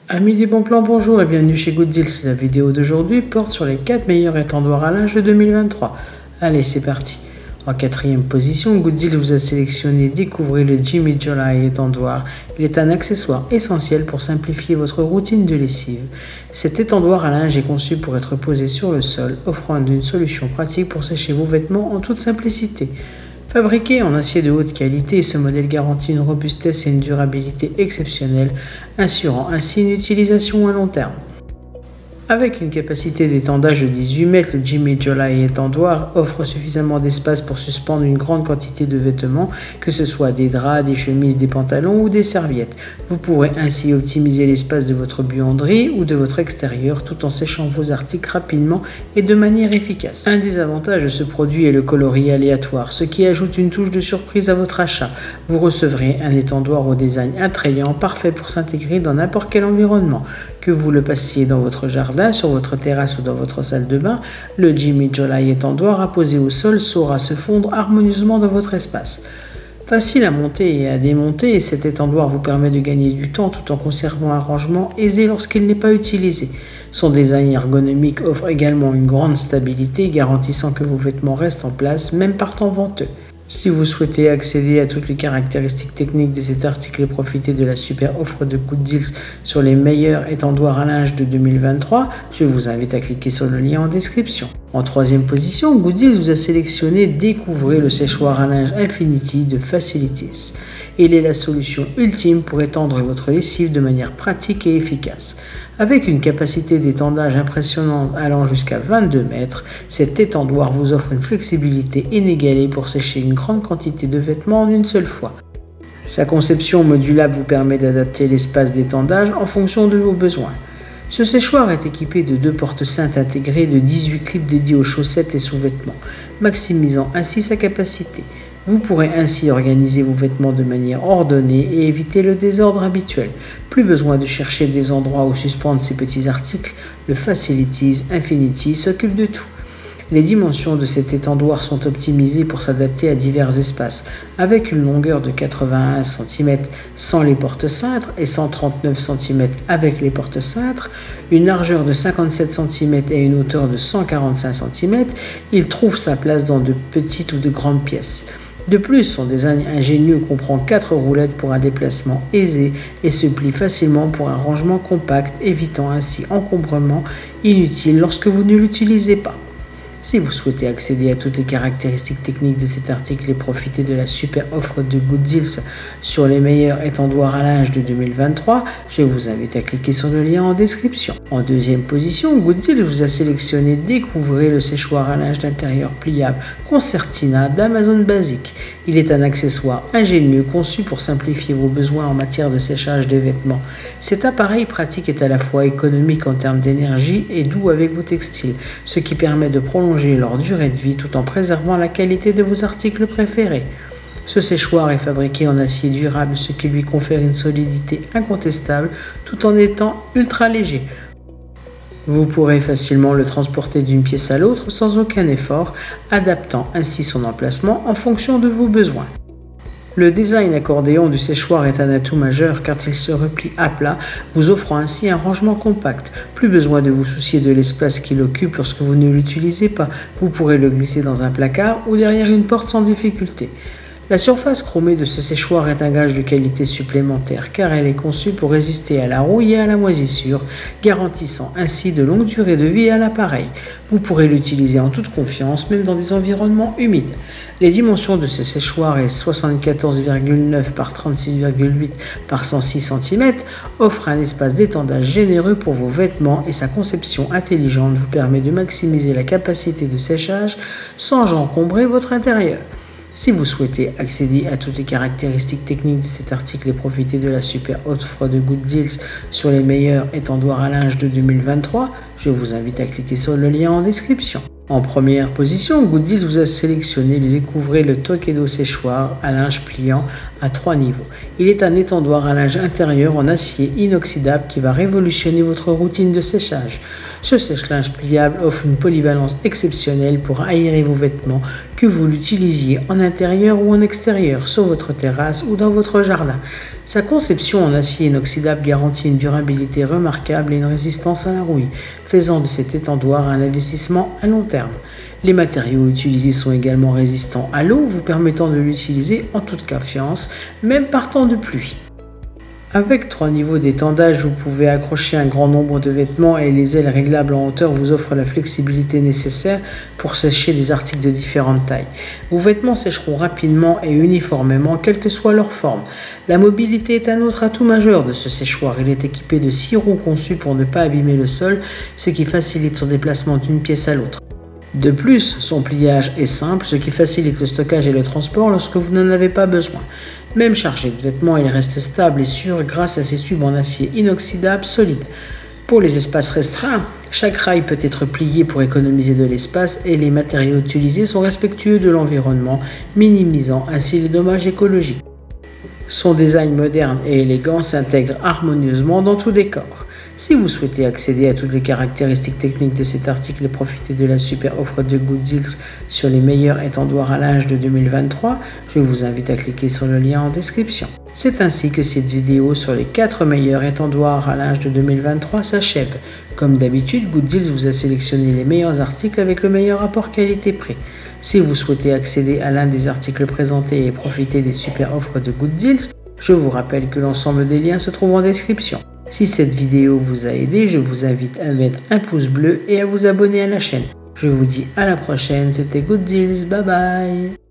Amis des bons plans, bonjour et bienvenue chez Good Deals. La vidéo d'aujourd'hui porte sur les 4 meilleurs étendoirs à linge de 2023. Allez, c'est parti. En quatrième position, Good Deals vous a sélectionné Découvrez le Jimmy Jolie étendoir. Il est un accessoire essentiel pour simplifier votre routine de lessive. Cet étendoir à linge est conçu pour être posé sur le sol, offrant une solution pratique pour sécher vos vêtements en toute simplicité. Fabriqué en acier de haute qualité, ce modèle garantit une robustesse et une durabilité exceptionnelles, assurant ainsi une utilisation à long terme. Avec une capacité d'étendage de 18 mètres, le Jimmy Jolie étendoir offre suffisamment d'espace pour suspendre une grande quantité de vêtements, que ce soit des draps, des chemises, des pantalons ou des serviettes. Vous pourrez ainsi optimiser l'espace de votre buanderie ou de votre extérieur tout en séchant vos articles rapidement et de manière efficace. Un des avantages de ce produit est le coloris aléatoire, ce qui ajoute une touche de surprise à votre achat. Vous recevrez un étendoir au design attrayant, parfait pour s'intégrer dans n'importe quel environnement. Que vous le passiez dans votre jardin, sur votre terrasse ou dans votre salle de bain, le Jimmy Jolie étendoir apposé au sol saura se fondre harmonieusement dans votre espace. Facile à monter et à démonter, cet étendoir vous permet de gagner du temps tout en conservant un rangement aisé lorsqu'il n'est pas utilisé. Son design ergonomique offre également une grande stabilité, garantissant que vos vêtements restent en place même par temps venteux. Si vous souhaitez accéder à toutes les caractéristiques techniques de cet article et profiter de la super offre de Good Deals sur les meilleurs étendoirs à linge de 2023, je vous invite à cliquer sur le lien en description. En troisième position, Good Deals vous a sélectionné Découvrez le séchoir à linge Infinity de Facilities. Il est la solution ultime pour étendre votre lessive de manière pratique et efficace. Avec une capacité d'étendage impressionnante allant jusqu'à 22 mètres, cet étendoir vous offre une flexibilité inégalée pour sécher une grande quantité de vêtements en une seule fois. Sa conception modulable vous permet d'adapter l'espace d'étendage en fonction de vos besoins. Ce séchoir est équipé de 2 porte-cintres intégrés de 18 clips dédiés aux chaussettes et sous-vêtements, maximisant ainsi sa capacité. Vous pourrez ainsi organiser vos vêtements de manière ordonnée et éviter le désordre habituel. Plus besoin de chercher des endroits où suspendre ces petits articles, le Facilities Infinity s'occupe de tout. Les dimensions de cet étendoir sont optimisées pour s'adapter à divers espaces, avec une longueur de 81 cm sans les porte-cintres et 139 cm avec les porte-cintres, une largeur de 57 cm et une hauteur de 145 cm, il trouve sa place dans de petites ou de grandes pièces. De plus, son design ingénieux comprend 4 roulettes pour un déplacement aisé et se plie facilement pour un rangement compact, évitant ainsi encombrement inutile lorsque vous ne l'utilisez pas. Si vous souhaitez accéder à toutes les caractéristiques techniques de cet article et profiter de la super offre de Good Deals sur les meilleurs étendoirs à linge de 2023, je vous invite à cliquer sur le lien en description. En deuxième position, Good Deals vous a sélectionné Découvrez le séchoir à linge d'intérieur pliable Concertina d'Amazon Basic. Il est un accessoire ingénieux conçu pour simplifier vos besoins en matière de séchage des vêtements. Cet appareil pratique est à la fois économique en termes d'énergie et doux avec vos textiles, ce qui permet de prolonger leur durée de vie tout en préservant la qualité de vos articles préférés. Ce séchoir est fabriqué en acier durable, ce qui lui confère une solidité incontestable tout en étant ultra léger. Vous pourrez facilement le transporter d'une pièce à l'autre sans aucun effort, adaptant ainsi son emplacement en fonction de vos besoins. Le design accordéon du séchoir est un atout majeur car il se replie à plat, vous offrant ainsi un rangement compact. Plus besoin de vous soucier de l'espace qu'il occupe lorsque vous ne l'utilisez pas, vous pourrez le glisser dans un placard ou derrière une porte sans difficulté. La surface chromée de ce séchoir est un gage de qualité supplémentaire car elle est conçue pour résister à la rouille et à la moisissure, garantissant ainsi de longues durées de vie à l'appareil. Vous pourrez l'utiliser en toute confiance, même dans des environnements humides. Les dimensions de ce séchoir est 74,9 par 36,8 par 106 cm, offre un espace d'étendage généreux pour vos vêtements et sa conception intelligente vous permet de maximiser la capacité de séchage sans encombrer votre intérieur. Si vous souhaitez accéder à toutes les caractéristiques techniques de cet article et profiter de la super offre de Good Deals sur les meilleurs étendoirs à linge de 2023, je vous invite à cliquer sur le lien en description. En première position, Good Deals vous a sélectionné Découvrez le Tokedo séchoir à linge pliant à 3 niveaux. Il est un étendoir à linge intérieur en acier inoxydable qui va révolutionner votre routine de séchage. Ce sèche-linge pliable offre une polyvalence exceptionnelle pour aérer vos vêtements, que vous l'utilisiez en intérieur ou en extérieur, sur votre terrasse ou dans votre jardin. Sa conception en acier inoxydable garantit une durabilité remarquable et une résistance à la rouille, faisant de cet étendoir un investissement à long terme. Les matériaux utilisés sont également résistants à l'eau, vous permettant de l'utiliser en toute confiance, même par temps de pluie. Avec 3 niveaux d'étendage, vous pouvez accrocher un grand nombre de vêtements et les ailes réglables en hauteur vous offrent la flexibilité nécessaire pour sécher des articles de différentes tailles. Vos vêtements sécheront rapidement et uniformément, quelle que soit leur forme. La mobilité est un autre atout majeur de ce séchoir. Il est équipé de 6 roues conçues pour ne pas abîmer le sol, ce qui facilite son déplacement d'une pièce à l'autre. De plus, son pliage est simple, ce qui facilite le stockage et le transport lorsque vous n'en avez pas besoin. Même chargé de vêtements, il reste stable et sûr grâce à ses tubes en acier inoxydable solide. Pour les espaces restreints, chaque rail peut être plié pour économiser de l'espace et les matériaux utilisés sont respectueux de l'environnement, minimisant ainsi les dommages écologiques. Son design moderne et élégant s'intègre harmonieusement dans tout décor. Si vous souhaitez accéder à toutes les caractéristiques techniques de cet article et profiter de la super offre de Good Deals sur les meilleurs étendoirs à linge de 2023, je vous invite à cliquer sur le lien en description. C'est ainsi que cette vidéo sur les 4 meilleurs étendoirs à linge de 2023 s'achève. Comme d'habitude, Good Deals vous a sélectionné les meilleurs articles avec le meilleur rapport qualité-prix. Si vous souhaitez accéder à l'un des articles présentés et profiter des super offres de Good Deals, je vous rappelle que l'ensemble des liens se trouve en description. Si cette vidéo vous a aidé, je vous invite à mettre un pouce bleu et à vous abonner à la chaîne. Je vous dis à la prochaine, c'était Good Deals, bye bye.